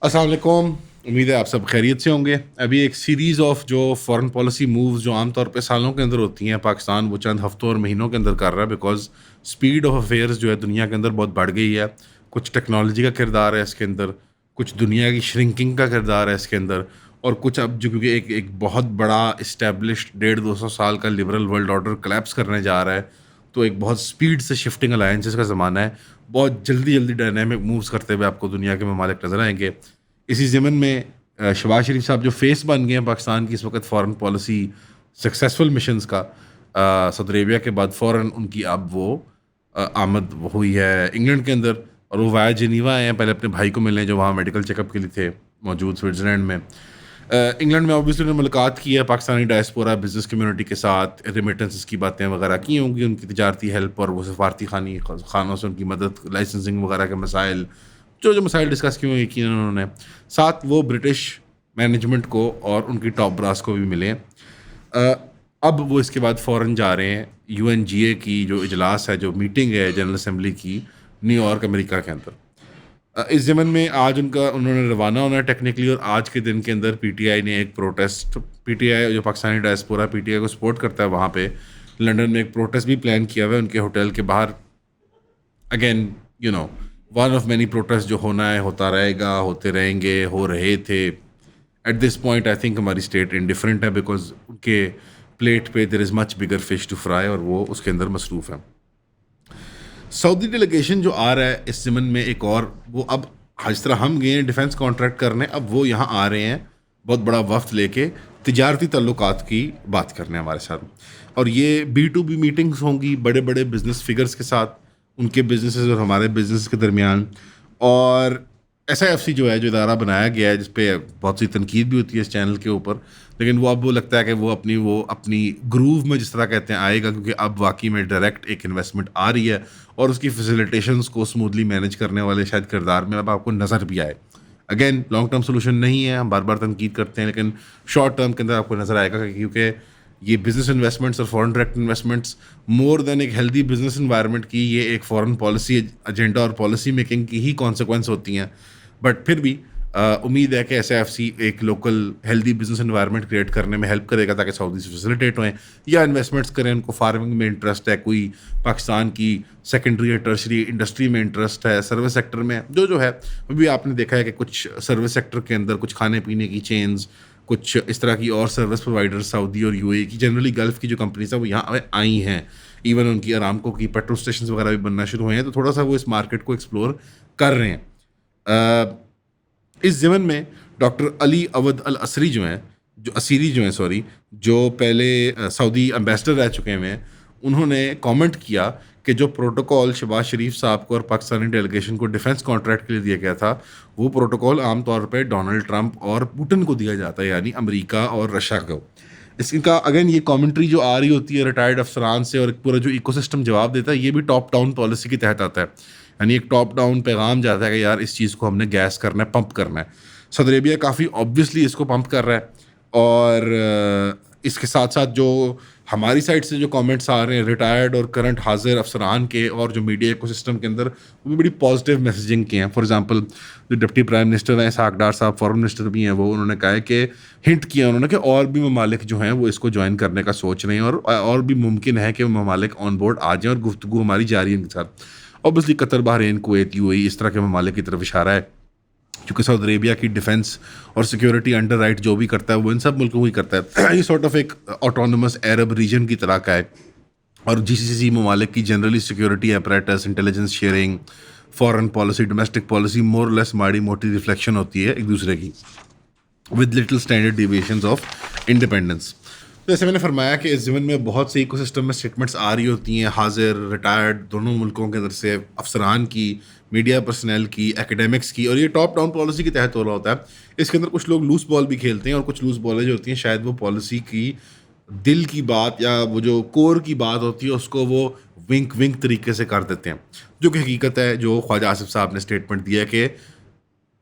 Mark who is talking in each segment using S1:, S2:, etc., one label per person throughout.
S1: अस्सलाम वालेकुम। उम्मीद है आप सब खैरियत से होंगे। अभी एक सीरीज़ ऑफ जो फॉरेन पॉलिसी मूव्स जो आम तौर पे सालों के अंदर होती हैं, पाकिस्तान वो चंद हफ्तों और महीनों के अंदर कर रहा है, बिकॉज़ स्पीड ऑफ अफेयर्स जो है दुनिया के अंदर बहुत बढ़ गई है। कुछ टेक्नोलॉजी का किरदार है इसके अंदर, कुछ दुनिया की श्रिंकिंग का किरदार है इसके अंदर, और कुछ अब जो क्योंकि एक एक बहुत बड़ा इस्टेब्लिश्ड 150-200 साल का लिबरल वर्ल्ड ऑर्डर कोलैप्स करने जा रहा है, तो एक बहुत स्पीड से शिफ्टिंग अलायंसेस का ज़माना है। बहुत जल्दी जल्दी डायनामिक मूव्स करते हुए आपको दुनिया के ममालिक नज़र आएंगे। इसी ज़मन में शहबाज शरीफ साहब जो फेस बन गए हैं पाकिस्तान की इस वक्त फ़ॉरेन पॉलिसी सक्सेसफुल मिशंस का, सऊदी अरेबिया के बाद फ़ौरन उनकी अब वो आमद हुई है इंग्लैंड के अंदर, और वो वाया जिनीवा आए हैं पहले अपने भाई को मिलने जो वहाँ मेडिकल चेकअप के लिए थे मौजूद स्विट्ज़रलैंड में। इंग्लैंड में ऑब्वियसली उन्होंने मुलाकात की है पाकिस्तानी डायस्पोरा बिजनेस कम्युनिटी के साथ, रेमिटेंसेस की बातें वगैरह की होंगी, उनकी तजारती हेल्प और वो सफारती खानों से उनकी मदद, लाइसेंसिंग वगैरह के मसाइल, जो जो मसाइल डिस्कस किए हुए किए उन्होंने। साथ वो ब्रिटिश मैनेजमेंट को और उनकी टॉप ब्रास को भी मिले हैं। अब वो इसके बाद फ़ौरन जा रहे हैं UNGA की जो इजलास है, जो मीटिंग है जनरल असम्बली की, न्यूयॉर्क अमेरिका के अंदर। इस ज़मन में आज उन्होंने रवाना होना है टेक्निकली, और आज के दिन के अंदर PTI ने एक प्रोटेस्ट, PTI जो पाकिस्तानी डायस्पोरा PTI को सपोर्ट करता है वहाँ पे लंदन में एक प्रोटेस्ट भी प्लान किया हुआ है उनके होटल के बाहर। Again you know one of many protest जो होना है, होता रहेगा, होते रहेंगे, हो रहे थे। At this point I think हमारी स्टेट इंडिफरेंट है, बिकॉज उनके प्लेट पे there is much bigger fish to fry, और वो उसके अंदर मसरूफ़ है। सऊदी डेलीगेशन जो आ रहा है इस ज़मन में एक और, वो अब जिस तरह हम गए हैं डिफेंस कॉन्ट्रैक्ट करने, अब वो यहाँ आ रहे हैं बहुत बड़ा वफ्द लेके तिजारती ताल्लुकात की बात करने हमारे साथ। और ये B2B मीटिंग्स होंगी बड़े बड़े बिजनेस फिगर्स के साथ, उनके बिजनेसेस और हमारे बिजनेस के दरमियान। और SIFC जो है, जो इदारा बनाया गया है, जिस पे बहुत सी तनकीद भी होती है इस चैनल के ऊपर, लेकिन वो अब वो लगता है कि वो अपनी ग्रूव में जिस तरह कहते हैं आएगा, क्योंकि अब वाकई में डायरेक्ट एक इन्वेस्टमेंट आ रही है, और उसकी फैसिलिटेशंस को स्मूथली मैनेज करने वाले शायद किरदार में अब आपको नज़र भी आए। अगेन लॉन्ग टर्म सोल्यूशन नहीं है, हम बार बार तनकीद करते हैं, लेकिन शॉर्ट टर्म के अंदर आपको नज़र आएगा, क्योंकि ये बिजनेस इन्वेस्टमेंट्स और foreign direct investments more than एक हेल्दी बिजनेस इन्वायरमेंट की, ये एक फॉरेन पॉलिसी एजेंडा और पॉलिसी मेकिंग की ही कॉन्सिक्वेंस होती हैं। बट फिर भी उम्मीद है कि SIFC एक local healthy business environment create करने में हेल्प करेगा, ताकि सऊदी से फैसिलिटेट होएं या इन्वेस्टमेंट्स करें। उनको फार्मिंग में इंटरेस्ट है, कोई पाकिस्तान की सेकेंडरी या टर्शरी इंडस्ट्री में इंटरेस्ट है, सर्विस सेक्टर में जो जो है। अभी आपने देखा है कि कुछ सर्विस सेक्टर के अंदर कुछ खाने पीने की चेन्स, कुछ इस तरह की और सर्विस प्रोवाइडर सऊदी और UAE की, जनरली गल्फ़ की जो कंपनीज हैं वो यहाँ आई हैं। इवन उनकी अरामको की पेट्रोल स्टेशन वगैरह भी बनना शुरू हुए हैं, तो थोड़ा सा वो इस मार्केट को एक्सप्लोर कर रहे हैं। इस ज़मन में डॉक्टर अली अवद अल असरी जो हैं सॉरी, जो पहले सऊदी एम्बेसडर रह चुके हैं, उन्होंने कमेंट किया कि जो प्रोटोकॉल शहबाज शरीफ साहब को और पाकिस्तानी डेलीगेशन को डिफेंस कॉन्ट्रैक्ट के लिए दिया गया था, वो प्रोटोकॉल आमतौर पे डोनाल्ड ट्रंप और पुतिन को दिया जाता है, यानी अमेरिका और रशिया को। इसका अगेन ये कमेंट्री जो आ रही होती है रिटायर्ड अफसरान से, और एक पूरा जो इकोसिस्टम जवाब देता है, ये भी टॉप डाउन पॉलिसी के तहत आता है। यानी एक टॉप डाउन पैगाम जाता है कि यार इस चीज़ को हमने गैस करना है, पंप करना है। सऊदी अरेबिया काफ़ी ऑब्वियसली इसको पंप कर रहा है, और इसके साथ साथ जो हमारी साइड से जो कमेंट्स आ रहे हैं रिटायर्ड और करंट हाजिर अफसरान के, और जो मीडिया इकोसिस्टम के अंदर, वो भी बड़ी पॉजिटिव मैसेजिंग के हैं। फॉर एग्जांपल जो डिप्टी प्राइम मिनिस्टर हैं इसहाक डार साहब, फॉरेन मिनिस्टर भी हैं, वो उन्होंने कहा है कि हिंट किया उन्होंने कि और भी ममालिक जो हैं वो इसको ज्वाइन करने का सोच रहे हैं, और भी मुमकिन है कि ममालिक ऑन बोर्ड आ जाएँ, और गुफ्तगू हमारी जारी है इनके साथ। Obviously Qatar, Bahrain, Kuwait, UAE इस तरह के ममालिक की तरफ इशारा है, क्योंकि सऊदी अरेबिया की डिफेंस और सिक्योरिटी अंडर राइट जो भी करता है वो इन सब मुल्कों को ही करता है। ये सॉर्ट ऑफ एक ऑटोनमस अरब रीजन की तरह का है, और GCC ममालिक की generally security apparatus, intelligence sharing, foreign policy, domestic policy more less माड़ी मोटी रिफ्लेक्शन होती है एक दूसरे की, with little standard deviations of independence. तो जैसे मैंने फरमाया कि इस ज़मन में बहुत से इकोसिस्टम में स्टेटमेंट्स आ रही होती हैं, हाजिर रिटायर्ड दोनों मुल्कों के अंदर से, अफसरान की, मीडिया पर्सनल की, एकेडमिक्स की, और ये टॉप डाउन पॉलिसी के तहत हो रहा होता है। इसके अंदर कुछ लोग लूज बॉल भी खेलते हैं, और कुछ लूज बॉलें जो होती हैं शायद वो पॉलिसी की दिल की बात या वो जो कोर की बात होती है उसको वो विंक विंक तरीके से कर देते हैं, जो कि हकीकत है। जो ख्वाजा आसिफ साहब ने स्टेटमेंट दिया कि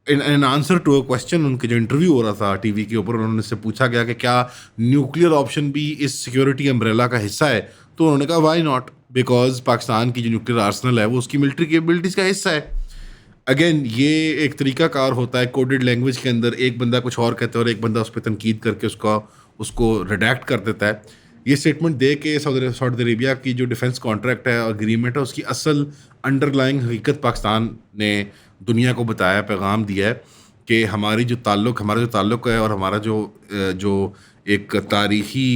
S1: in answer to a question, उनके जो इंटरव्यू हो रहा था TV के ऊपर, उन्होंने से पूछा गया कि क्या न्यूक्लियर ऑप्शन भी इस सिक्योरिटी अम्ब्रेला का हिस्सा है, तो उन्होंने कहा वाई नॉट, बिकॉज पाकिस्तान की जो न्यूक्लियर आर्सनल है वो उसकी मिलिट्री कैपेबिलिटीज़ का हिस्सा है। अगेन ये एक तरीका कार होता है कोडेड लैंग्वेज के अंदर, एक बंदा कुछ और कहता है और एक बंदा उस पर तनकीद करके उसको रिडैक्ट कर देता है। ये स्टेटमेंट दे के सऊदी अरेबिया की जो डिफेंस कॉन्ट्रैक्ट है और एग्रीमेंट है उसकी असल अंडरलाइंग हकीकत पाकिस्तान ने दुनिया को बताया, पैगाम दिया है कि हमारा जो ताल्लुक है और हमारा जो एक तारीखी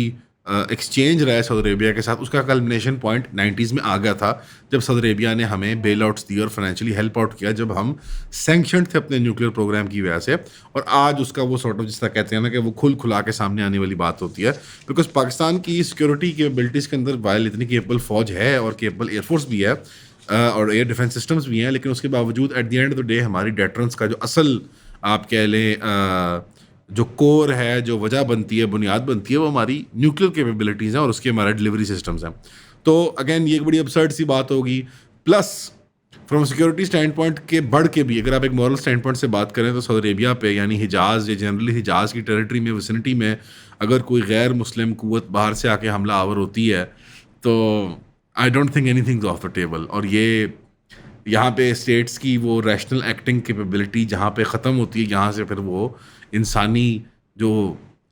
S1: एक्सचेंज रहा है सऊदी अरेबिया के साथ, उसका कल्मिनेशन पॉइंट 90s में आ गया था जब सऊदी अरेबिया ने हमें बेल आउट्स दिए और फाइनेंशियली हेल्प आउट किया जब हम सैंक्शन थे अपने न्यूक्लियर प्रोग्राम की वजह से। और आज उसका वो सॉर्ट ऑफ जिस तरह कहते हैं ना कि वो खुला के सामने आने वाली बात होती है, बिकॉज पाकिस्तान की सिक्योरिटी कैपेबिलिटीज़ के अंदर वाइल इतनी केपेबल फौज है और केपेबल एयरफोर्स भी है और एयर डिफेंस सिस्टम्स भी हैं, लेकिन उसके बावजूद at the end of the day हमारी डेटरेंस का जो असल आप कह लें जो कोर है, जो वजह बनती है, बुनियाद बनती है, वो हमारी न्यूक्लियर कैपेबिलिटीज़ हैं और उसके हमारे डिलीवरी सिस्टम्स हैं। तो अगेन ये एक बड़ी absurd सी बात होगी। Plus from security stand point के बढ़ के भी अगर आप एक मॉरल स्टैंड पॉइंट से बात करें तो सऊदी अरेबिया पे यानी हिजाज़ या जनरली हिजाज़ की टेरिटरी में विसिनिटी में अगर कोई गैर मुस्लिम कुव्वत बाहर से आके हमला आवर होती है तो I don't think anything of the table. और ये यहाँ पे स्टेट्स की वो रैशनल एक्टिंग कैपेबिलिटी जहाँ पे ख़त्म होती है, यहाँ से फिर वो इंसानी जो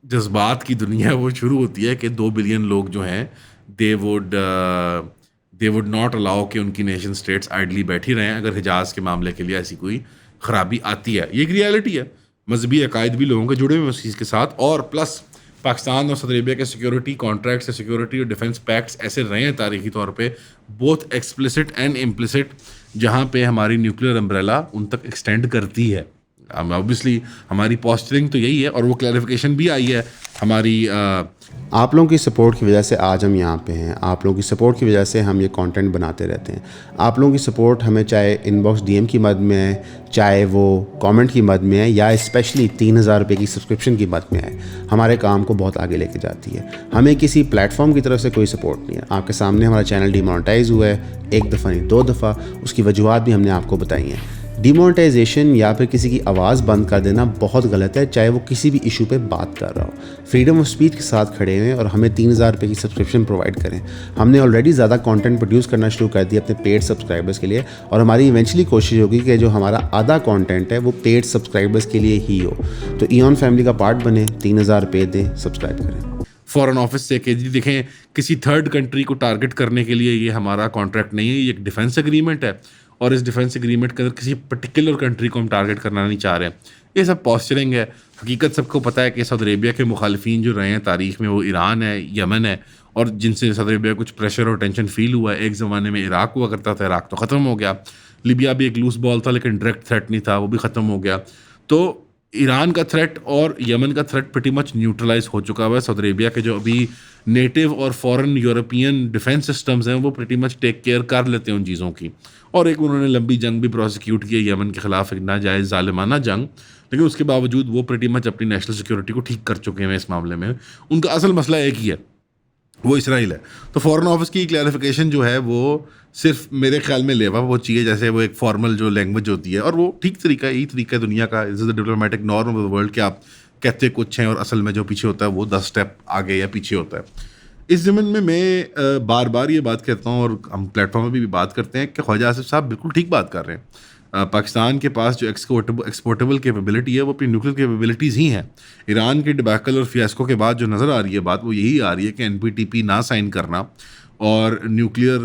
S1: जज्बात की दुनिया है वो शुरू होती है कि 2 बिलियन लोग जो हैं दे वुड नॉट अलाउ कि उनकी नेशन स्टेट्स आइडली बैठी रहें अगर हिजाज़ के मामले के लिए ऐसी कोई ख़राबी आती है। ये एक रियलिटी है, मजहबी अकायद भी लोगों के जुड़े हुए हैं उस चीज़ के साथ। और प्लस पाकिस्तान और सऊदी अरेबिया के सिक्योरिटी कॉन्ट्रैक्ट्स या सिक्योरिटी और डिफेंस पैक्ट्स ऐसे रहे हैं तारीखी तौर पे बोथ एक्सप्लिसिट एंड इम्प्लिसिट, जहाँ पे हमारी न्यूक्लियर अम्ब्रेला उन तक एक्सटेंड करती है। ऑब्वियसली हमारी पोस्चरिंग तो यही है और वो क्लैरिफिकेशन भी आई है हमारी
S2: आप लोगों की सपोर्ट की वजह से आज हम यहाँ पे हैं। आप लोगों की सपोर्ट की वजह से हम ये कंटेंट बनाते रहते हैं। आप लोगों की सपोर्ट हमें चाहे इनबॉक्स डीएम की मद में है, चाहे वो कमेंट की मद में है, या स्पेशली 3000 रुपये की सब्सक्रिप्शन की मद में है, हमारे काम को बहुत आगे लेके जाती है। हमें किसी प्लेटफॉर्म की तरफ से कोई सपोर्ट नहीं है। आपके सामने हमारा चैनल डिमोनेटाइज हुआ है, एक दफ़ा नहीं 2 दफ़ा, उसकी वजूहत भी हमने आपको बताई हैं। डिमोनेटाइजेशन या फिर किसी की आवाज़ बंद कर देना बहुत गलत है, चाहे वो किसी भी इशू पे बात कर रहा हो। फ्रीडम ऑफ स्पीच के साथ खड़े हुए और हमें 3000 रुपये की सब्सक्रिप्शन प्रोवाइड करें। हमने ऑलरेडी ज़्यादा कंटेंट प्रोड्यूस करना शुरू कर दिया अपने पेड सब्सक्राइबर्स के लिए, और हमारी इवेंचुअली कोशिश होगी कि जो हमारा आधा कंटेंट है वो पेड सब्सक्राइबर्स के लिए ही हो। तो ईऑन फैमिली का पार्ट बने, 3000 रुपये दें, सब्सक्राइब करें।
S1: फॉरेन ऑफिस से कि जी देखें किसी थर्ड कंट्री को टारगेट करने के लिए ये हमारा कॉन्ट्रैक्ट नहीं है, ये एक डिफेंस एग्रीमेंट है और इस डिफेंस एग्रीमेंट के अंदर किसी पर्टिकुलर कंट्री को हम टारगेट करना नहीं चाह रहे हैं। ये सब पॉस्चरिंग है। हकीकत सबको पता है कि सऊदी अरेबिया के मुखालिफिन जो रहे हैं तारीख में वो ईरान है, यमन है, और जिनसे सऊदी अरेबिया कुछ प्रेशर और टेंशन फील हुआ है। एक ज़माने में इराक हुआ करता था, इराक तो ख़त्म हो गया। लिबिया भी एक लूज बॉल था लेकिन डायरेक्ट थ्रेट नहीं था, वो भी ख़त्म हो गया। तो ईरान का थ्रेट और यमन का थ्रेट प्रीटी मच न्यूट्रलाइज हो चुका हुआ है। सऊदी अरेबिया के जो अभी नेटिव और फॉरेन यूरोपियन डिफेंस सिस्टम्स हैं वो प्रीटी मच टेक केयर कर लेते हैं उन चीज़ों की। और एक उन्होंने लंबी जंग भी प्रोसिक्यूट की है यमन के ख़िलाफ़, एक नाजायज़ ज़ालिमाना जंग, लेकिन उसके बावजूद वो प्रीटी मच अपनी नेशनल सिक्योरिटी को ठीक कर चुके हैं इस मामले में। उनका असल मसला एक ही है, वो इसराइल है। तो फॉरेन ऑफिस की क्लैरिफिकेशन जो है वो सिर्फ मेरे ख्याल में लेवा वो चाहिए, जैसे वो एक फॉर्मल जो लैंग्वेज होती है, और वो ठीक तरीका है, यही तरीका है दुनिया का, is the diplomatic norm of the world कि आप कहते कुछ हैं और असल में जो पीछे होता है वो 10 स्टेप आगे या पीछे होता है। इस ज़मीन में मैं बार बार ये बात कहता हूँ और हम प्लेटफॉर्म में भी बात करते हैं कि ख्वाजा आसिफ साहब बिल्कुल ठीक बात कर रहे हैं। पाकिस्तान के पास जो एक्सपोर्टेबल कैपेबिलिटी है वो अपनी न्यूक्लियर कैपेबिलिटीज़ ही हैं। ईरान के डिबैकल और फियास्को के बाद जो नज़र आ रही है बात वो यही आ रही है कि NPTP ना साइन करना और न्यूक्लियर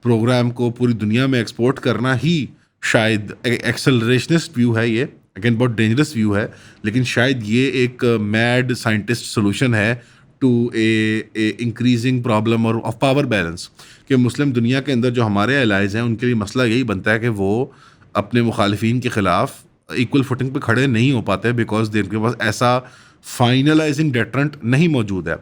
S1: प्रोग्राम को पूरी दुनिया में एक्सपोर्ट करना ही शायद एक्सेलरेशनिस्ट व्यू है। ये अगेन बहुत डेंजरस व्यू है, लेकिन शायद ये एक मैड साइंटिस्ट सोल्यूशन है टू ए इंक्रीजिंग प्रॉब्लम और ऑफ पावर बैलेंस, कि मुस्लिम दुनिया के अंदर जो हमारे एलाइज हैं उनके लिए मसला यही बनता है कि वो अपने मुखालिफिन के ख़िलाफ़ इक्वल फुटिंग पे खड़े नहीं हो पाते बिकॉज उनके पास ऐसा फाइनलाइजिंग डेटरेंट नहीं मौजूद है।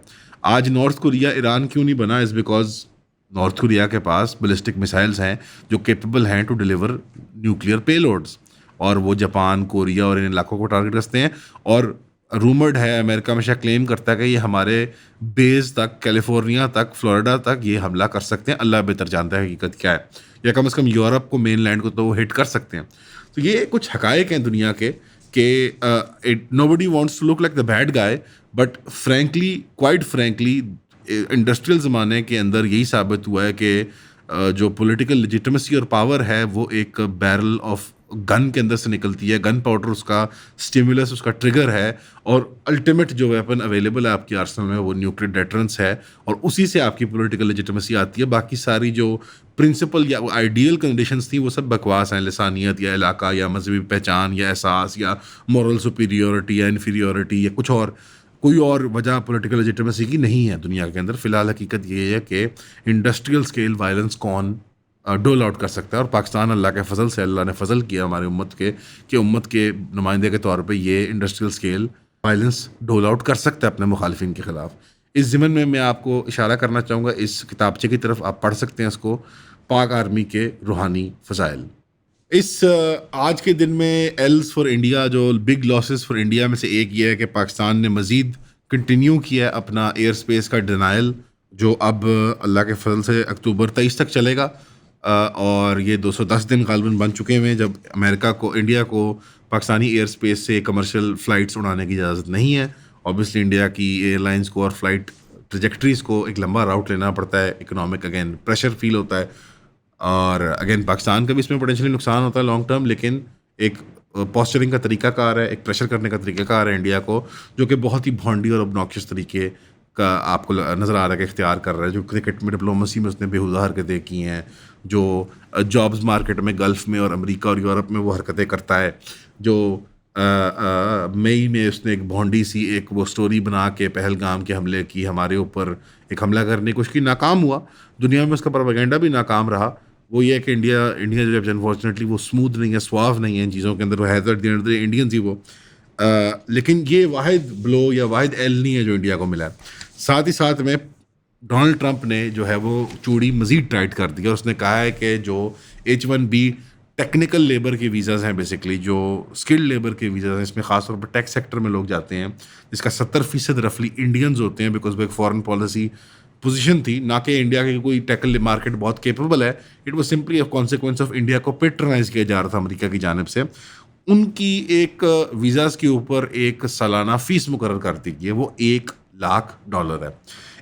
S1: आज नॉर्थ कोरिया ईरान क्यों नहीं बना, इज़ बिकॉज नॉर्थ कोरिया के पास बैलिस्टिक मिसाइल्स हैं जो कैपेबल हैं टू डिलीवर न्यूक्लियर पेलोड्स, और वो जापान, कोरिया और इन इलाकों को टारगेट करते हैं। और रूमर्ड है, अमेरिका हमेशा क्लेम करता है कि ये हमारे बेस तक, कैलिफोर्निया तक, फ्लोरिडा तक ये हमला कर सकते हैं। अल्लाह बेहतर जानता है हकीकत क्या है, या कम से कम यूरोप को, मेन लैंड को तो वो हिट कर सकते हैं। तो ये कुछ हकायक हैं दुनिया के कि nobody wants to look like the bad guy, but frankly, quite frankly, industrial ज़माने के अंदर यही साबित हुआ है कि जो पॉलिटिकल लेजिटिमेसी और पावर है वो एक बैरल ऑफ गन के अंदर से निकलती है, गन पाउडर उसका स्टिमुलस, उसका ट्रिगर है, और अल्टीमेट जो वेपन अवेलेबल है आपके आर्सेनल में वो न्यूक्लियर डेटरेंस है, और उसी से आपकी पॉलिटिकल लेजिटिमेसी आती है। बाकी सारी जो प्रिंसिपल या आइडियल कंडीशंस थी वो सब बकवास हैं, लिसानियत या इलाका या मजहबी पहचान या एहसास या मॉरल सुपीरियोरिटी या इन्फीरियोरिटी या कुछ और, कोई और वजह पॉलिटिकल लेजिटिमेसी की नहीं है दुनिया के अंदर। फ़िलहाल हकीकत ये है कि इंडस्ट्रियल स्केल वायलेंस कौन डोल आउट कर सकता है, और पाकिस्तान अल्लाह के फजल से, अल्लाह ने फजल किया हमारी उम्मत के कि उम्मत के नुमाइंदे के तौर पे ये इंडस्ट्रियल स्केल वायलेंस डोल आउट कर सकता है अपने मुखालिफिन के ख़िलाफ़। इस ज़िमन में मैं आपको इशारा करना चाहूँगा इस किताबचे की तरफ, आप पढ़ सकते हैं इसको, पाक आर्मी के रूहानी फ़ज़ाइल। इस आज के दिन में एल्स फॉर इंडिया, जो बिग लॉसेस फॉर इंडिया में से एक ये है कि पाकिस्तान ने मज़ीद कंटिन्यू किया है अपना एयर स्पेस का डिनाइल, जो अब अल्लाह के फजल से अक्टूबर 23 तक चलेगा, और ये 210 दिन गालिबन बन चुके हैं जब अमेरिका को, इंडिया को पाकिस्तानी एयर स्पेस से कमर्शियल फ़्लाइट्स उड़ाने की इजाज़त नहीं है। ऑब्वियसली इंडिया की एयरलाइंस को और फ्लाइट ट्रजेक्ट्रीज़ को एक लंबा राउट लेना पड़ता है, इकोनॉमिक अगेन प्रेशर फील होता है, और अगेन पाकिस्तान का भी इसमें पोटेंशियली नुकसान होता है लॉन्ग टर्म, लेकिन एक पॉस्चरिंग का तरीकाकार है, एक प्रेशर करने का तरीकाकार है इंडिया को, जो कि बहुत ही भोंडी और ऑब्नॉक्शियस तरीके का आपको नज़र आ रहा है कि इख्तियार कर रहा है। जो क्रिकेट में डिप्लोमेसी में उसने बेहुदा हरकतें की हैं, जो जॉब्स मार्केट में गल्फ़ में और अमेरिका और यूरोप में वो हरकतें करता है, जो मई में उसने एक भोंडी सी एक वो स्टोरी बना के पहलगाम के हमले की, हमारे ऊपर एक हमला करने की कोशिश की, नाकाम हुआ, दुनिया में उसका प्रोपेगेंडा भी नाकाम रहा। वो ये है कि इंडिया जो है अनफॉर्चुनेटली वो स्मूथ नहीं है, स्वाव नहीं है इन चीज़ों के अंदर, वो है तो इंडियंस ही वो, लेकिन ये वाहिद ब्लो या वाहिद एल नहीं है जो इंडिया को मिला है। साथ ही साथ में डोनाल्ड ट्रंप ने जो है वो चूड़ी मज़ीद टाइट कर दी, और उसने कहा है कि जो H1B टेक्निकल लेबर के वीज़ाज़ हैं, बेसिकली जो स्किल्ड लेबर के वीज़ाज़ हैं, इसमें ख़ास तौर पर टेक सेक्टर में लोग जाते हैं, जिसका 70% रफली इंडियंस होते हैं, बिकॉज वो एक फॉरेन पॉलिसी पोजीशन थी, ना कि इंडिया की कोई टेक मार्केट बहुत केपेबल है, it was simply a consequence of India को पेट्रोनाइज किया जा रहा था अमेरिका की जानिब से। उनकी एक वीज़ाज़ के ऊपर एक सालाना फ़ीस मुकर्रर कर दी गई है, वो $1,00,000 है।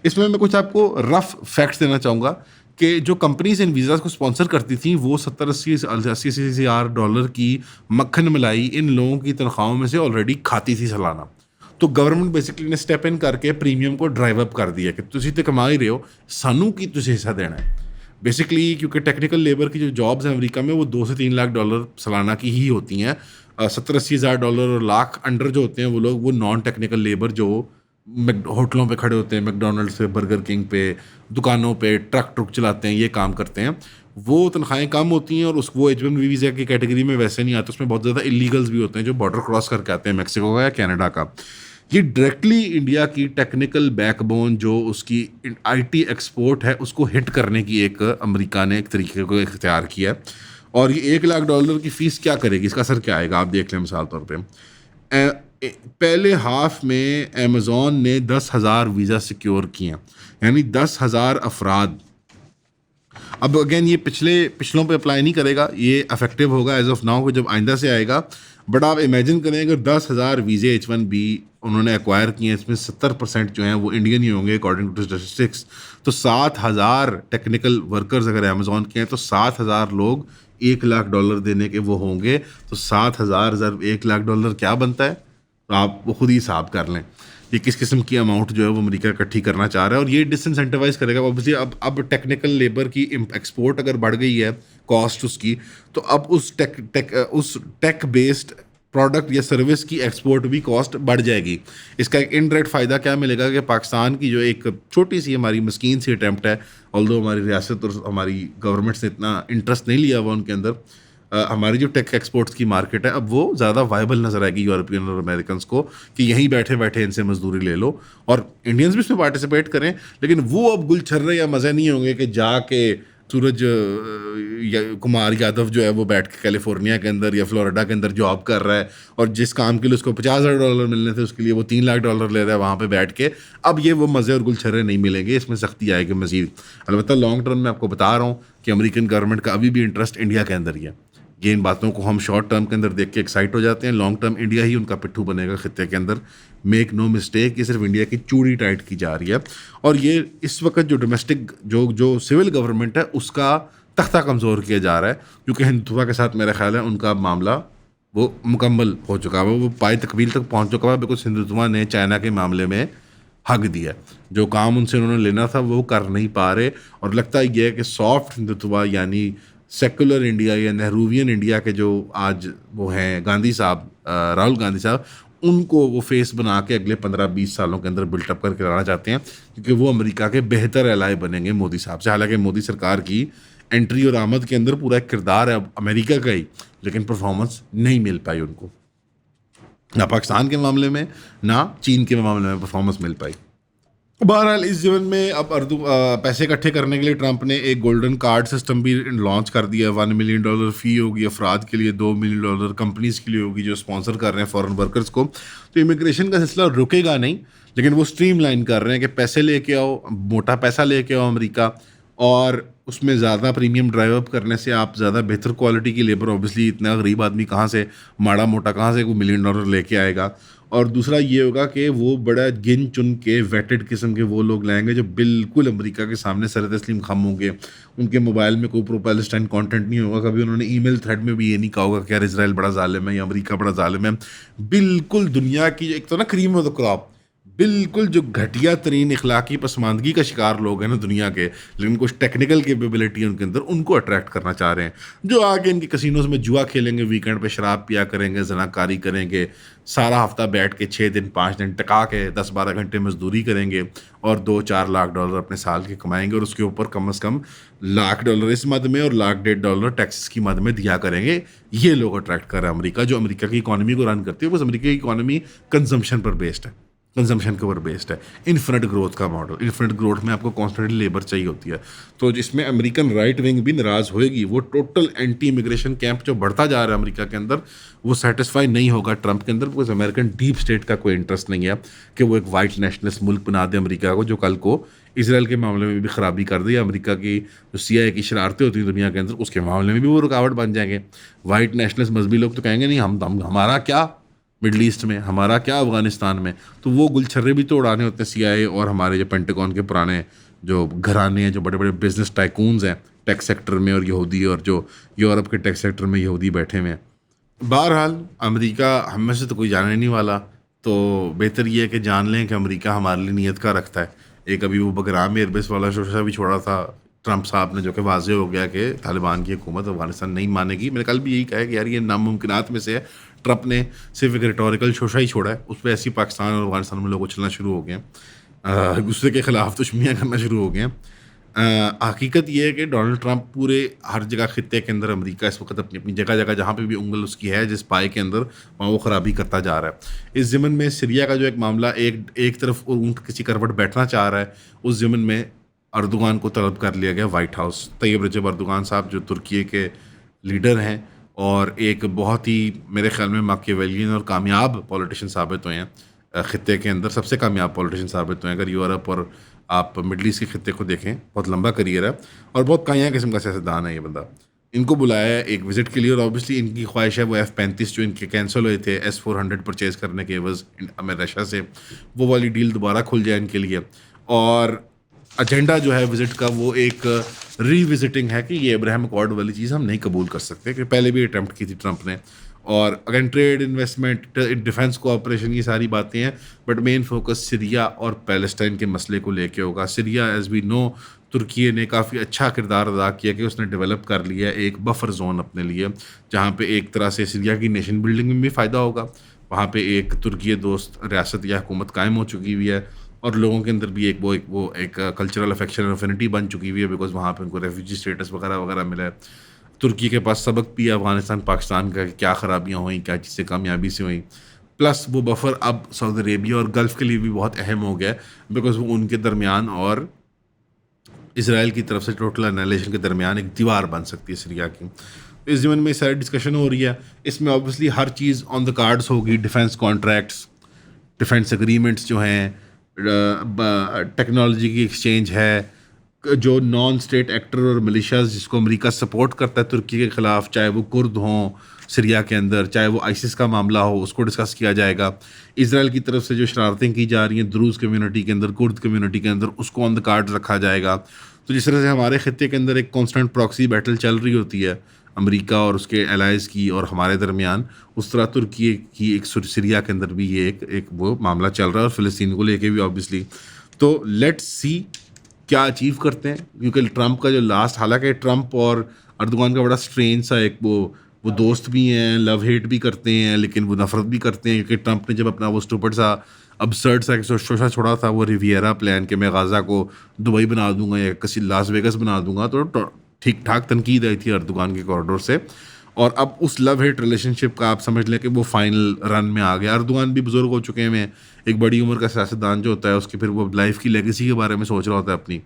S1: इसमें मैं कुछ आपको रफ फैक्ट्स देना चाहूँगा कि जो कंपनीज इन वीज़ाज़ को स्पॉन्सर करती थी वो 70-80 हज़ार डॉलर की मक्खन मलाई इन लोगों की तनख्वाहों में से ऑलरेडी खाती थी सालाना। तो गवर्नमेंट बेसिकली ने स्टेप इन करके प्रीमियम को ड्राइव अप कर दिया कि तुसी तो कमा ही रहे हो, सानू की तुझे हिस्सा देना है बेसिकली, क्योंकि टेक्निकल लेबर की जो जॉब्स हैं अमेरिका में वो $2 से $3 लाख सालाना की ही होती हैं। 70-80 हज़ार डॉलर और लाख अंडर जो होते हैं वो लोग, वो नॉन टेक्निकल लेबर जो होटलों पे खड़े होते हैं, मैकडोनल्ड्स पे, बर्गर किंग पे, दुकानों पे, ट्रक चलाते हैं, ये काम करते हैं, वो तनख्वाहें कम होती हैं, और उस वो H1B वीज़ा की कैटेगरी में वैसे नहीं आते, उसमें बहुत ज़्यादा इलीगल्स भी होते हैं जो बॉर्डर क्रॉस करके आते हैं मैक्सिको का या कनाडा का। ये डायरेक्टली इंडिया की टेक्निकल बैकबोन जो उसकी IT एक्सपोर्ट है उसको हिट करने की एक अमेरिका ने एक तरीके को इख्तियार किया है। और ये $1,00,000 की फ़ीस क्या करेगी, इसका असर क्या आएगा, आप देख लें मिसाल तौर पे। पहले हाफ में अमेज़ॉन ने 10,000 वीज़ा सिक्योर किए हैं, यानी 10,000 अफराद। अब अगेन ये पिछलों पे अप्लाई नहीं करेगा, ये अफेक्टिव होगा एज ऑफ नाउ, जब आइंदा से आएगा। बट आप इमेजिन करें अगर 10,000 वीज़े H1B उन्होंने एक्वायर किए हैं, इसमें 70% जो हैं वो इंडियन ही होंगे अकॉर्डिंग टू स्टैटिस्टिक्स, तो 7,000 टेक्निकल वर्कर्स अगर अमेज़ॉन के हैं तो 7,000 लोग $1,00,000 देने के वो होंगे, तो 7,000 $1,00,000 क्या बनता है, तो आप वो खुद ही हिसाब कर लें ये किस किस्म की अमाउंट जो है वो अमेरिका इकट्ठी करना चाह रहा है। और ये डिसइंसेंटिवाइज करेगा ऑब्वियसली। अब टेक्निकल लेबर की एक्सपोर्ट अगर बढ़ गई है, कॉस्ट उसकी, तो अब उस टेक बेस्ड प्रोडक्ट या सर्विस की एक्सपोर्ट भी कॉस्ट बढ़ जाएगी। इसका एक इनडायरेक्ट फ़ायदा क्या मिलेगा कि पाकिस्तान की जो एक छोटी सी हमारी मस्कीन सी अटैम्प्ट है, ऑल्दो हमारी रियासत और हमारी गवर्नमेंट ने इतना इंटरेस्ट नहीं लिया हुआ उनके अंदर, हमारी जो टेक एक्सपोर्ट्स की मार्केट है अब वो ज़्यादा वायबल नज़र आएगी यूरोपियन और अमेरिकन को कि यहीं बैठे बैठे इनसे मजदूरी ले लो, और इंडियंस भी इसमें पार्टिसिपेट करें। लेकिन वो अब गुलछर्रे या मज़े नहीं होंगे कि जाके सूरज कुमार यादव जो है वो बैठ के कैलिफोर्निया के अंदर या फ्लोरिडा के अंदर जॉब कर रहा है, और जिस काम के लिए उसको $50,000 मिलने थे उसके लिए वो $3,00,000 ले रहा है वहाँ पे बैठ के। अब ये वो मज़े और गुलछर्रे नहीं मिलेंगे, इसमें सख्ती आएगी मज़ीद। अलबत्ता लॉन्ग टर्म में आपको बता रहा हूँ कि अमेरिकन गवर्नमेंट का अभी भी इंटरेस्ट इंडिया के अंदर ही है। ये इन बातों को हम शॉर्ट टर्म के अंदर देख के एक्साइट हो जाते हैं, लॉन्ग टर्म इंडिया ही उनका पिट्ठू बनेगा खित्ते के अंदर। मेक नो मिस्टेक, ये सिर्फ इंडिया की चूड़ी टाइट की जा रही है। और ये इस वक्त जो डोमेस्टिक जो सिविल गवर्नमेंट है उसका तख्ता कमज़ोर किया जा रहा है, क्योंकि हिंदुत्व के साथ मेरा ख्याल है उनका मामला वो मुकम्मल हो चुका है, वो पाई तकमील तक पहुंच चुका है, बिकॉज हिंदुत्व ने चाइना के मामले में हक दिया। जो काम उनसे उन्होंने लेना था वो कर नहीं पा रहे, और लगता ये है कि सॉफ्ट हिंदुत्व यानी सेकुलर इंडिया या नेहरूवियन इंडिया के जो आज वो हैं गांधी साहब, राहुल गांधी साहब, उनको वो फेस बना के अगले 15-20 सालों के अंदर बिल्टअप करके लाना चाहते हैं, क्योंकि वो अमेरिका के बेहतर एलाय बनेंगे मोदी साहब से। हालांकि मोदी सरकार की एंट्री और आमद के अंदर पूरा एक किरदार है अमेरिका का ही, लेकिन परफॉर्मेंस नहीं मिल पाई उनको, ना पाकिस्तान के मामले में ना चीन के मामले में परफॉर्मेंस मिल पाई। बहरहाल इस जीवन में अब पैसे इकट्ठे करने के लिए ट्रंप ने एक गोल्डन कार्ड सिस्टम भी लॉन्च कर दिया। $1 मिलियन फ़ी होगी अफराद के लिए, $2 मिलियन कंपनीज के लिए होगी जो स्पॉन्सर कर रहे हैं फॉरेन वर्कर्स को। तो इमिग्रेशन का सिलसिला रुकेगा नहीं, लेकिन वो स्ट्रीमलाइन कर रहे हैं कि पैसे लेके आओ, मोटा पैसा लेके आओ अमेरिका, और उसमें ज़्यादा प्रीमियम ड्राइव अप करने से आप ज़्यादा बेहतर क्वालिटी की लेबर, ऑब्वियसली इतना गरीब आदमी कहाँ से, माड़ा मोटा कहाँ से $1 मिलियन लेके आएगा। और दूसरा ये होगा कि वो बड़ा गिन चुन के वेटेड किस्म के वो लोग लाएंगे जो बिल्कुल अमेरिका के सामने सर तस्लीम खम होंगे। उनके मोबाइल में कोई प्रो पैलेस्टाइन कंटेंट नहीं होगा, कभी उन्होंने ईमेल थ्रेड में भी ये नहीं कहा होगा कि यार इजराइल बड़ा जालिम है या अमेरिका बड़ा जालिम है। बिल्कुल दुनिया की एक तो ना क्रीम ऑफ द क्रॉप, बिल्कुल जो घटिया तरीन इखलाकी पसमानदगी का शिकार लोग हैं ना दुनिया के, लेकिन कुछ टेक्निकल कैपेबिलिटी है उनके अंदर, उनको अट्रैक्ट करना चाह रहे हैं, जो आगे इनके कसिनोज में जुआ खेलेंगे, वीकेंड पे शराब पिया करेंगे, जनाकारी करेंगे, सारा हफ्ता बैठ के 6 दिन 5 दिन टका के 10-12 घंटे मजदूरी करेंगे और $2-4 लाख अपने साल के कमाएंगे, और उसके ऊपर कम से कम $1 लाख इस मद में और $1.5 टैक्सेस की मद में दिया करेंगे। ये लोग अट्रैक्ट कर रहा है अमेरिका, जो अमेरिका की इकॉनमी को रन करती है। बस अमेरिका की इकॉनमी कंजम्पशन पर बेस्ड है, कंजम्पशन के ऊपर बेस्ड है, इन्फिनिट ग्रोथ का मॉडल। इन्फिनिट ग्रोथ में आपको कॉन्स्टेंटली लेबर चाहिए होती है, तो जिसमें अमेरिकन राइट विंग भी नाराज़ होएगी। वो टोटल एंटी इमिग्रेशन कैंप जो बढ़ता जा रहा है अमेरिका के अंदर, वो सेटिस्फाई नहीं होगा ट्रंप के अंदर, बिकॉज अमेरिकन डीप स्टेट का कोई इंटरेस्ट नहीं है कि वो एक वाइट नेशनलिस्ट मुल्क बना दे अमेरिका को, जो कल को इसराइल के मामले में भी ख़राबी कर दे, या अमेरिका की जो CIA की शरारतें होती हैं दुनिया के अंदर उसके मामले में भी वो रुकावट बन जाएंगे। वाइट नेशनलिस्ट मजहबी लोग तो कहेंगे नहीं, हम हमारा क्या मिडल ईस्ट में, हमारा क्या अफगानिस्तान में, तो वो गुलछर्रे भी तो उड़ाने होते हैं CIA और हमारे जो पेंटागन के पुराने जो घराने हैं, जो बड़े बड़े बिजनेस टाइकून्स हैं टेक सेक्टर में, और यहूदी, और जो यूरोप के टेक सेक्टर में यहूदी बैठे हुए हैं। बहरहाल अमेरिका हम में से तो कोई जाने नहीं वाला, तो बेहतर ये है कि जान लें कि अमेरिका हमारे लिए नीयत का रखता है। एक अभी वो बगराम एयरबेस वाला शोशा भी छोड़ा था ट्रंप साहब ने, जो कि वाजे हो गया कि तालिबान की हुकूमत अफगानिस्तान नहीं मानेगी। मैंने कल भी यही कहा कि यार ये नामुमकिनात में से है। ट्रंप ने सिर्फ एक रिटोरिकल शोशा ही छोड़ा है, उस पर ऐसी पाकिस्तान और अफगानिस्तान में लोग उछलना शुरू हो गए हैं, एक दूसरे के खिलाफ दुश्मनियाँ करना शुरू हो गए हैं। हकीकत ये है कि डोनाल्ड ट्रंप पूरे हर जगह खित्ते के अंदर अमेरिका इस वक्त अपनी अपनी जगह जगह जहाँ पे भी उंगल उसकी है जिस पाए के अंदर, वहाँ वो ख़राबी करता जा रहा है। इस ज़मन में सीरिया का जो एक मामला एक तरफ ऊँट किसी करवट बैठना चाह रहा है, उस ज़मन में अर्दोगान को तलब कर लिया गया वाइट हाउस। तैयब रजब अर्दोगान साहब जो तुर्की के लीडर हैं और एक बहुत ही मेरे ख्याल में माकियावेलियन और कामयाब पॉलिटिशियन साबित हुए हैं, ख़ित्ते के अंदर सबसे कामयाब पॉलिटिशियन साबित हुए हैं। अगर यूरोप और आप मिडल ईस्ट के खित्ते को देखें, बहुत लंबा करियर है और बहुत काया किस्म का सियासतदान है ये बंदा। इनको बुलाया है एक विज़िट के लिए, और ऑब्वियसली इनकी ख्वाहिश है वो F-35 जो इनके कैंसिल हुए थे S-400 परचेज़ करने के एवज़ रशिया से, वो वाली डील दोबारा खुल जाए इनके लिए। और एजेंडा जो है विज़िट का वो एक रीविज़िटिंग है कि ये अब्राहम अकॉर्ड वाली चीज़ हम नहीं कबूल कर सकते, कि पहले भी अटैम्प्ट की थी ट्रंप ने। और again trade, investment, defence cooperation, ये सारी बातें हैं, बट मेन फोकस सीरिया और पैलेस्टाइन के मसले को लेके होगा। सीरिया एज वी नो, तुर्की ने काफ़ी अच्छा किरदार अदा किया कि उसने डेवलप कर लिया एक बफर जोन अपने लिए, जहाँ पे एक तरह से सीरिया की नेशन बिल्डिंग में भी फ़ायदा होगा। वहाँ पे एक तुर्की दोस्त रियासत या हुकूमत कायम हो चुकी हुई है, और लोगों के अंदर भी एक कल्चरल अफेक्शन और अफिनिटी बन चुकी हुई है, बिकॉज वहाँ पे उनको रेफ्यूजी स्टेटस वगैरह वगैरह मिला है। तुर्की के पास सबक भी है अफगानिस्तान पाकिस्तान का, क्या ख़राबियाँ हुई, क्या चीज़ें कामयाबी से हुई। प्लस वो बफर अब सऊदी अरेबिया और गल्फ़ के लिए भी बहुत अहम हो गया है, बिकॉज वो उनके दरमियान और इसराइल की तरफ से टोटल एनालिजेशन के दरमियान एक दीवार बन सकती है सीरिया की। इस ज़मीन में सारी डिस्कशन हो रही है, इसमें obviously her cheese on the cards होगी। डिफेंस कॉन्ट्रैक्ट्स, डिफेंस एग्रीमेंट्स जो हैं, टेक्नोलॉजी की एक्सचेंज है, जो नॉन स्टेट एक्टर और मिलिशियाज जिसको अमेरिका सपोर्ट करता है तुर्की के ख़िलाफ़, चाहे वो कुर्द हों, सीरिया के अंदर, चाहे वो आईसिस का मामला हो उसको डिस्कस किया जाएगा। इसराइल की तरफ से जो शरारतें की जा रही हैं द्रूज़ कम्युनिटी के अंदर, कुर्द कम्युनिटी के अंदर, उसको ऑन द कार्ड रखा जाएगा। तो जिस तरह से हमारे खत्ते के अंदर एक कॉन्स्टेंट प्रॉक्सी बैटल चल रही होती है अमेरिका और उसके एलाइज़ की और हमारे दरमियान, उस तरह तुर्की की एक सीरिया के अंदर भी ये एक वो मामला चल रहा है, और फ़िलिस्तीन को लेके भी ऑब्वियसली। तो लेट्स सी क्या अचीव करते हैं, क्योंकि ट्रंप का जो लास्ट, हालांकि ट्रंप और अर्दोगान का बड़ा स्ट्रेंज सा एक वो दोस्त भी हैं, लव हेट भी करते हैं, लेकिन वो नफरत भी करते हैं, क्योंकि ट्रंप ने जब अपना वो स्टूपिड सा अबसर्ड सा एक शोशा छोड़ा था, वो रिवियरा प्लान के मैं गाज़ा को दुबई बना दूंगा या किसी लास वेगस बना दूंगा, तो ठीक ठाक तनकीद आई थी अर्दोगान के कॉरिडोर से। और अब उस लव हेट रिलेशनशिप का आप समझ लें कि वो फाइनल रन में आ गया। अर्दोगान भी बुजुर्ग हो चुके हैं, एक बड़ी उम्र का सियासतदान जो होता है उसकी फिर वो लाइफ की लेगेसी के बारे में सोच रहा होता है अपनी,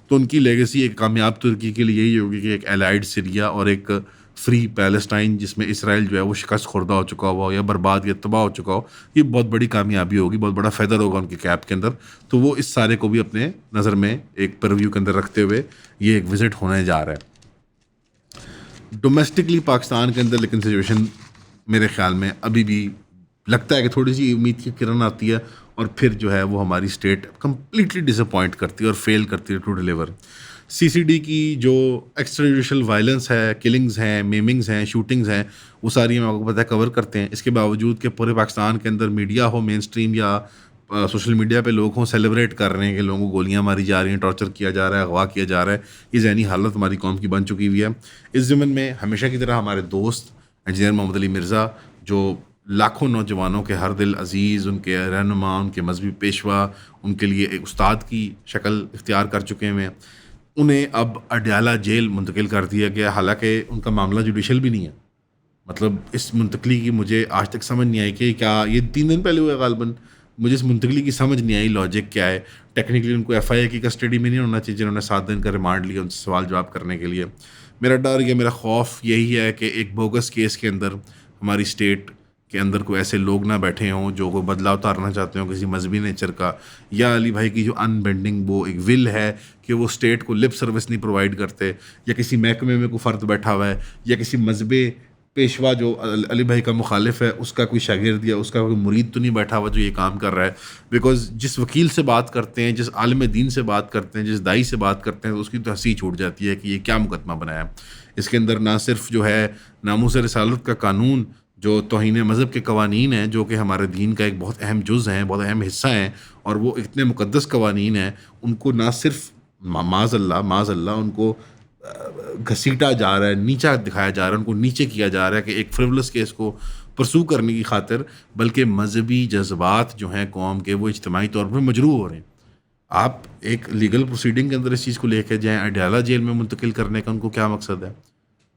S1: तो उनकी लेगेसी एक कामयाब तुर्की के लिए यही होगी कि एक एलाइड सीरिया और एक फ्री पैलेस्टाइन जिसमें इसराइल जो है वो शिकस्त खुर्दा हो चुका हो या बर्बाद या तबाह हो चुका हो, ये बहुत बड़ी कामयाबी होगी, बहुत बड़ा फ़ायदा होगा उनके कैप के अंदर। तो वो इस सारे को भी अपने नज़र में एक परव्यू के अंदर रखते हुए ये एक विज़िट होने जा रहा है। डोमेस्टिकली पाकिस्तान के अंदर लेकिन सिचुएशन मेरे ख्याल में अभी भी लगता है कि थोड़ी सी उम्मीद की किरण आती है, और फिर जो है वो हमारी स्टेट कंप्लीटली डिसअपॉइंट करती है और फेल करती है टू डिलीवर। सीसीडी की जो एक्स्ट्राजुडिशल वायलेंस है, किलिंग्स हैं, मेमिंग्स हैं, शूटिंग्स हैं, वो सारी हम आपको पता है कवर करते हैं। इसके बावजूद कि पूरे पाकिस्तान के अंदर मीडिया हो, मेन स्ट्रीम या सोशल मीडिया पे लोग हों सेलिब्रेट कर रहे हैं कि लोगों को गोलियां मारी जा रही हैं, टॉर्चर किया जा रहा है, अगवा किया जा रहा है, ये ज़हनी हालत हमारी कौम की बन चुकी हुई है। इस ज़मन में हमेशा की तरह हमारे दोस्त इंजीनियर मोहम्मद अली मिर्ज़ा, जो लाखों नौजवानों के हर दिल अजीज़, उनके रहनुमा, उनके मजहबी पेशवा, उनके लिए एक उस्ताद की शक्ल इख्तियार कर चुके हैं, उन्हें अब अडयाला जेल मुंतकिल कर दिया गया। हालांकि उनका मामला जुडिशल भी नहीं है, मतलब इस मुंतकली की मुझे आज तक समझ नहीं आई कि क्या ये 3 दिन पहले हुआ गालबन, मुझे इस मुंतकली की समझ नहीं आई लॉजिक क्या है। टेक्निकली उनको एफआईए की कस्टडी में नहीं होना चाहिए, जिन्होंने 7 दिन का रिमांड लिया उनसे सवाल जवाब करने के लिए। मेरा डर या मेरा खौफ यही है कि एक बोगस केस के अंदर हमारी स्टेट के अंदर कोई ऐसे लोग ना बैठे हों जो कोई बदलाव उतारना चाहते हों किसी मजहबी नेचर का, या अली भाई की जो अनबेंडिंग वो एक विल है कि वो स्टेट को लिप सर्विस नहीं प्रोवाइड करते, या किसी महकमे में कोई फ़र्द बैठा हुआ है, या किसी मजहबी पेशवा जो अली भाई का मुखालिफ है उसका कोई शागिर्द या उसका कोई मुरीद तो नहीं बैठा हुआ जो ये काम कर रहा है। बिकॉज जिस वकील से बात करते हैं, जिस आलिम दीन से बात करते हैं, जिस दाई से बात करते हैं, तो उसकी तो हंसी छूट जाती है कि ये क्या मुकदमा बनाया है। इसके अंदर ना सिर्फ जो है नामूस रिसालत का कानून जो तौहीन मज़हब के कवानीन हैं, जो कि हमारे दीन का एक बहुत अहम जुज़ हैं, बहुत अहम हिस्सा हैं, और वो इतने मुक़द्दस कवानीन हैं, उनको ना सिर्फ माज़अल्लाह उनको घसीटा जा रहा है, नीचा दिखाया जा रहा है, उनको नीचे किया जा रहा है कि एक फ्रिवलस केस को परसू करने की खातिर, बल्कि मजहबी जज्बात जो हैं कौम के वो इज्तिमाई तौर पर मजरूह हो रहे हैं। आप एक लीगल प्रोसीडिंग के अंदर इस चीज़ को लेकर जाएँ, अडयाला जेल में मुंतकिल करने का उनको क्या मकसद है?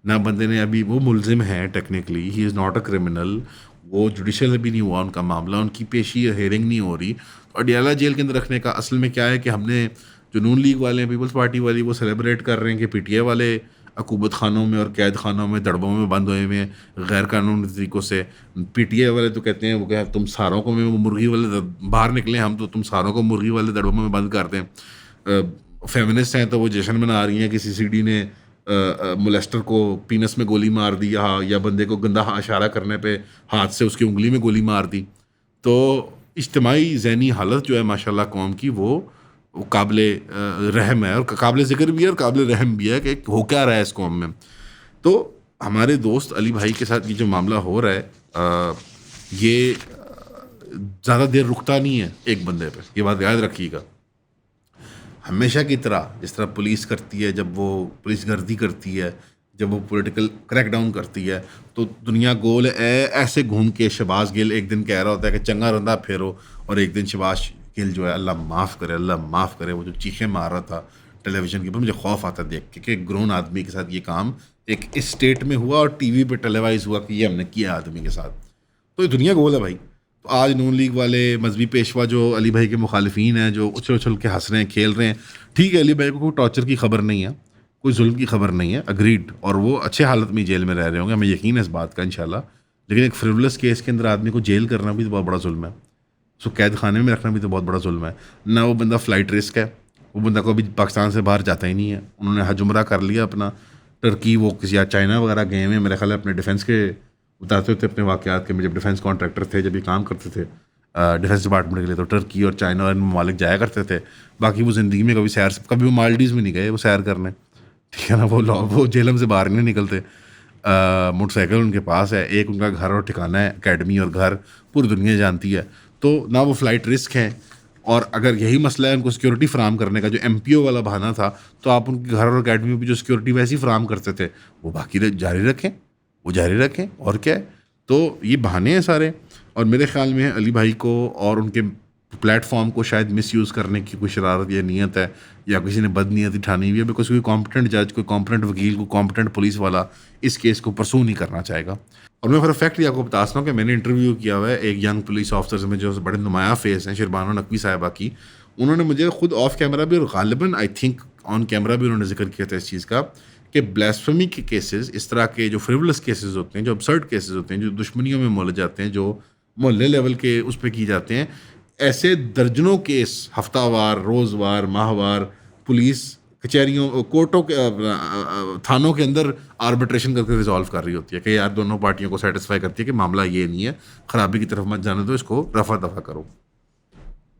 S1: ना बंदे ने अभी, वो मुलजिम है technically, he is not a criminal, वो जुडिशल भी नहीं हुआ उनका मामला, उनकी पेशी या हेयरिंग नहीं हो रही। तो अडयाला जेल के अंदर रखने का असल में क्या है कि हमने जो नून लीग वाले हैं, पीपल्स पार्टी वाली, वो सेलिब्रेट कर रहे हैं कि पीटीआई वाले अकूबत खानों में और कैद खानों में दड़बों में बंद हुए हुए हैं गैर कानूनी तरीक़ों से। पीटीआई वाले तो कहते हैं वो क्या, तुम सारों को में मुर्गी वाले बाहर निकले, हम तो तुम सारों को मुर्गी वाले दड़बों में बंद कर दें। फेमिनिस्ट हैं तो वो जश्न मना रही हैं कि सीसीडी ने मोलेस्टर को पीनस में गोली मार दी, या बंदे को गंदा इशारा करने पे हाथ से उसकी उंगली में गोली मार दी। तो इज्तिमाई ज़हनी हालत जो है माशाल्लाह कौम की, वो काबिले रहम है, और काबिले ज़िक्र भी है और काबिले रहम भी है कि हो क्या रहा है इस कौम में। तो हमारे दोस्त अली भाई के साथ ये जो मामला हो रहा है, ये ज़्यादा देर रुकता नहीं है एक बंदे पे, ये बात याद रखिएगा। हमेशा की तरह जिस तरह पुलिस करती है, जब वो पुलिस गर्दी करती है, जब वो पॉलिटिकल क्रैकडाउन करती है, तो दुनिया गोल ऐसे घूम के शहबाज गिल एक दिन कह रहा होता है कि चंगा रंदा फेरो, और एक दिन शहबाज गिल जो है अल्लाह माफ़ करे, वो जो चीखें मार रहा था टेलीविज़न के ऊपर, मुझे खौफ आता देख के कि एक ग्रोन आदमी के साथ ये काम एक इस स्टेट में हुआ और टीवी पे टेलीवाइज हुआ कि ये हमने किया आदमी के साथ। तो ये दुनिया गोल है भाई। तो आज नून लीग वाले मजहबी पेशवा जो अली भाई के मुखालिफिन हैं, जो उछल उछल के हंस रहे हैं, खेल रहे हैं, ठीक है, अली भाई को कोई टॉर्चर की खबर नहीं है, कोई जुल्म की खबर नहीं है, अग्रीड, और वो अच्छे हालत में जेल में रह रहे होंगे, हमें यकीन है इस बात का इंशाल्लाह। लेकिन एक फ्रिवलस केस के अंदर आदमी को जेल करना भी तो बहुत बड़ा जुल्म है, उसको कैद खाने में रखना भी तो बहुत बड़ा जुल्म है ना। वो बंदा फ़्लाइट रिस्क है, वो बंदा को अभी पाकिस्तान से बाहर जाता ही नहीं है। उन्होंने हज उम्रा कर लिया अपना, टर्की वो किसी या चाइना वगैरह गए हुए हैं मेरे ख्याल है अपने डिफेंस के बताते थे अपने वाक़यात के, मैं जब डिफेंस कॉन्ट्रैक्टर थे, जब ये काम करते थे डिफेंस डिपार्टमेंट के लिए, तो टर्की और चाइना और इन ममालिक जाया करते थे। बाकी वो ज़िंदगी में कभी वो मालदीव्स में नहीं गए वो सैर करने, ठीक है ना। वो जेलम से बाहर नहीं निकलते। मोटरसाइकिल उनके पास है, एक उनका घर और ठिकाना है, एकेडमी और घर पूरी दुनिया जानती है। तो ना वो फ़्लाइट रिस्क हैं, और अगर यही मसला है उनको सिक्योरिटी फ़राहम करने का, जो MPO वाला बहाना था, तो आप उनके घर और एकेडमी में जो सिक्योरिटी वैसी फ़राहम करते थे वो बाकी जारी रखें, वो जारी रखें, और क्या है। तो ये बहाने हैं सारे। और मेरे ख्याल में अली भाई को और उनके प्लेटफॉर्म को शायद मिसयूज़ करने की कोई शरारत या नीयत है, या किसी ने बदनीयती ठानी हुई है, बिकॉज कोई कॉम्पिटेंट जज, कोई कॉम्पिटेंट वकील, कोई कॉम्पिटेंट पुलिस वाला इस केस को परसू नहीं करना चाहेगा। और मैं फॉर फैक्ट आपको बता सकता हूँ कि मैंने इंटरव्यू किया हुआ है एक यंग पुलिस ऑफिसर में जो बड़े नुमाया फेस हैं, शिरबानो नकवी साहिबा की। उन्होंने मुझे खुद ऑफ कैमरा भी और गालिबन आई थिंक ऑन कैमरा भी उन्होंने जिक्र किया था इस चीज़ का कि ब्लास्फेमी के केसेस, इस तरह के जो फ्रिवलस केसेस होते हैं, जो absurd केसेस होते हैं, जो दुश्मनियों में मोल जाते हैं, जो मोहल्ले लेवल के उस पर की जाते हैं, ऐसे दर्जनों केस हफ्तावार, रोज़वार, माहवार पुलिस कचहरियों, कोर्टों के थानों के अंदर आर्बिट्रेशन करके रिजॉल्व कर रही होती है कि यार दोनों पार्टियों को सेटिस्फाई करती है कि मामला ये नहीं है, ख़राबी की तरफ मत जाने दो, इसको रफा दफा करो।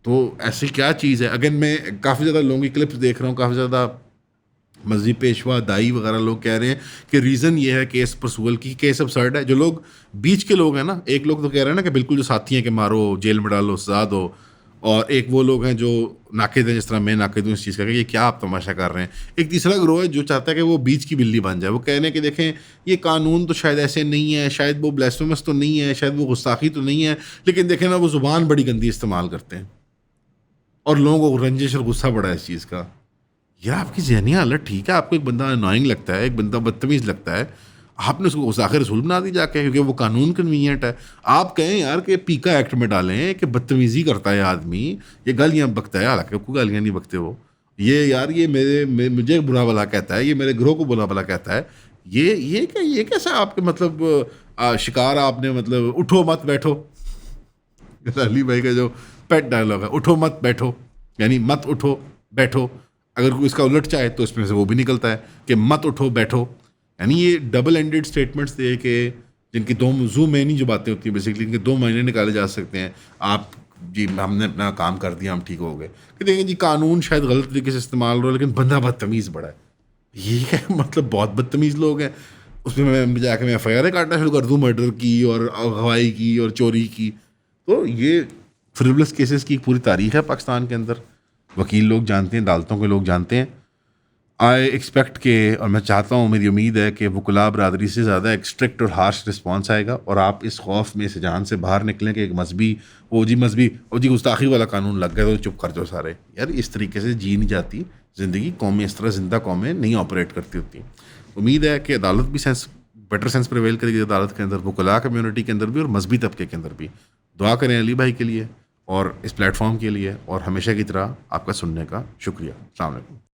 S1: तो ऐसी क्या चीज़ है। अगेन मैं काफ़ी ज़्यादा लोगों की क्लिप्स देख रहा हूँ, काफ़ी ज़्यादा मस्जिद पेशवा, दाई वगैरह लोग कह रहे हैं कि रीज़न ये है केस परसूल की, केस absurd है। जो लोग बीच के लोग हैं ना, एक लोग तो कह रहे हैं ना कि बिल्कुल जो साथी हैं कि मारो, जेल में डालो, सजा दो, और एक वो लोग हैं जो नाकिद हैं, जिस तरह मैं नाकिद हूँ इस चीज़ का कि ये क्या आप तमाशा कर रहे हैं। एक तीसरा ग्रोह है जो चाहता है कि वो बीच की बिल्ली बन जाए। वो कह रहे हैं कि देखें ये कानून तो शायद ऐसे नहीं है, शायद वो ब्लास्फेमस तो नहीं है, शायद वो गुस्ताखी तो नहीं है, लेकिन देखें ना वो ज़ुबान बड़ी गंदी इस्तेमाल करते हैं और लोगों को रंजिश और गुस्सा बड़ा है इस चीज़ का। यार आपकी ज़हनी हालत ठीक है, आपको एक बंदा अनोइंग लगता है, एक बंदा बदतमीज़ लगता है, आपने उसको गुस्ताखे रसूल बना दी जाके, क्योंकि वो कानून कन्वीनियंट है। आप कहें यार कि पीका एक्ट में डालें कि बदतमीज़ी करता है आदमी, ये गालियाँ बकता है, हालांकि कोई गालियाँ नहीं बकते वो, ये यार ये मुझे बुरा भला कहता है, ये मेरे ग्रोह को बुरा भला कहता है, ये कैसा आपके मतलब शिकार आपने, मतलब उठो मत बैठो। अली भाई का जो पेट डायलॉग है, उठो मत बैठो, यानी मत उठो बैठो। अगर कोई इसका उलट चाहे तो इसमें से वो भी निकलता है कि मत उठो बैठो। यानी ये डबल एंडेड स्टेटमेंट्स थे कि जिनकी दो जू मैनी जो बातें होती हैं बेसिकली, इनके दो मायने निकाले जा सकते हैं। आप जी हमने अपना काम कर दिया, हम ठीक हो गए, कि देखें जी कानून शायद गलत तरीके से इस्तेमाल हो रहा है, लेकिन बंदा बदतमीज़ बड़ा है। ये क्या मतलब बहुत बदतमीज़ लोग हैं। उसमें मैं जाके मैं FIR काटना शुरू कर दूँ मर्डर की और अगवाई की और चोरी की। तो ये फ्रिवलस केसेस की एक पूरी तारीख है पाकिस्तान के अंदर, वकील लोग जानते हैं, अदालतों के लोग जानते हैं। आई एक्सपेक्ट के, और मैं चाहता हूँ, मेरी उम्मीद है कि वकुला बरादरी से ज़्यादा एक स्ट्रिक्ट और हार्श रिस्पॉन्स आएगा और आप इस खौफ में, इस जान से बाहर निकलें कि एक मजहबी गुस्ताखी वाला कानून लग गया तो चुप कर जाओ सारे। यार इस तरीके से जी नहीं जाती ज़िंदगी, कौमें इस तरह जिंदा कौमें नहीं ऑपरेट करती होती। उम्मीद है कि अदालत भी बेटर सेंस प्रिवेल करेगी अदालत के अंदर, वकुला कम्यूनिटी के अंदर भी और मजहबी तबके के अंदर भी। दुआ करें अली भाई के लिए और इस प्लेटफॉर्म के लिए, और हमेशा की तरह आपका सुनने का शुक्रिया। अस्सलाम वालेकुम।